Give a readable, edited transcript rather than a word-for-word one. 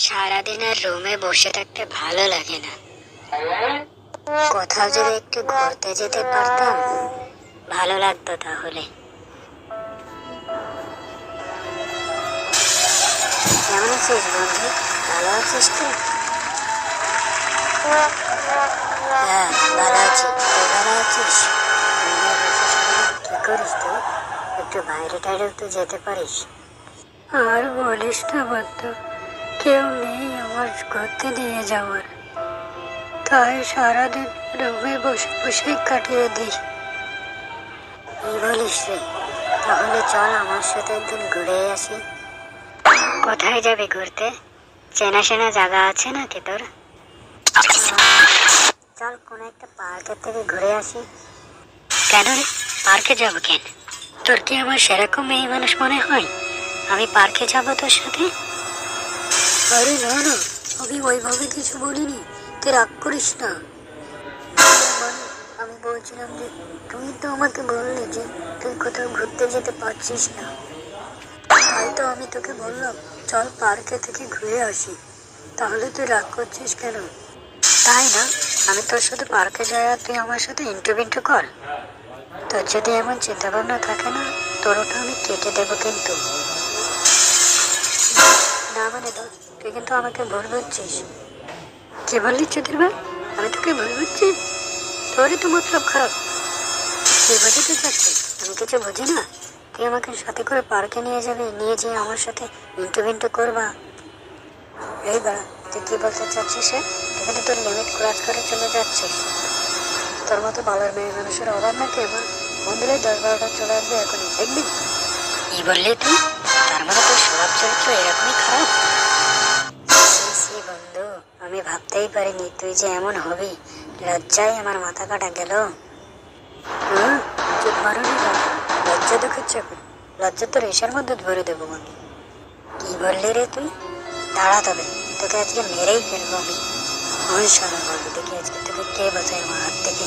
সারাদিন আর রুমে বসে থাকতে ভালো লাগে না। কোথাও যদি একটু ঘুরতে যেতে পারতাম ভালো লাগতো। তাহলে কেমন আছিস বন্ধু? ভালো আছিস তো? হ্যাঁ, ভালো আছি। তুই ভালো আছিস? রুমে বসে সারাদিন কি করিস তুই? একটু বাইরে টাইরেও তো যেতে পারিস। আর বলিস না বন্ধু, কেউ নেই আমার ঘুরতে নিয়ে যাওয়ার, তাই সারাদিন রুমে বসে বসে কাটিয়ে দিই। কি বলিস রে? তাহলে চল আমার সাথে একদিন ঘুরে আসি। কোথায় যাবি ঘুরতে? চেনা চেনা জায়গা আছে নাকি তোর? চল কোনো একটা পার্কের থেকে ঘুরে আসি। কেন রে, পার্কে যাবো কেন? তোর কি আমার সেরকম মেয়ে মানুষ মনে হয় আমি পার্কে যাবো তোর সাথে? আরে না না, আমি ওইভাবে কিছু বলিনি, তুই রাগ করিস না। মানে আমি বলছিলাম যে তুই তো আমাকে বললি যে তুই কোথাও ঘুরতে যেতে পারছিস না, তাই তো আমি তোকে বললাম চল পার্কে থেকে ঘুরে আসি। তাহলে তুই রাগ করছিস কেন? তাই না, আমি তোর সাথে পার্কে যাই আর তুই আমার সাথে ইন্টারভিউ কর। তোর যদি এমন চিন্তা ভাবনা থাকে না, তোর ওটা আমি কেটে দেবো কিন্তু। না মানে দোষ, তুই কিন্তু আমাকে ভুল বুঝছিস। কি বললি চুদির ভাই? আমি তোকে ভুল বুঝছি? তোরই তো মতলব খারাপ। কি বোঝাতে চাচ্ছিস? আমি কিছু বুঝি না? তুই আমাকে সাথে করে পার্কে নিয়ে যাবি, নিয়ে যেয়ে আমার সাথে ইন্টারভিউ করবা। এই বা, তুই কি বলতে চাচ্ছিস? তুই কিন্তু তোর লিমিট ক্রস করে চলে যাচ্ছিস। তোর মতো ভালোর মেয়ে মানুষের অভাব নাকি আমার? মন্দিরে 10-12টা চলে আসবে এখনই, দেখবি। কি বললি তুই? তার মানে তোর স্বভাব চরিত্র এরকমই খারাপ? সি বন্ধু, আমি ভাবতেই পারিনি তুই যে এমন হবি। লজ্জায় আমার মাথা কাটা গেল। চুপ মারুনি বাবা, লজ্জা দেখাচ্ছে এখন। লজ্জা তোর এসার মধ্যে ভরে দেবো আমি। কি বললি রে তুই? দাঁড়া তবে, তোকে আজকে মেরেই ফেলবো আমি। ওই সারা বলবি, দেখি আজকে তোকে কে বাঁচায় আমার হাত থেকে।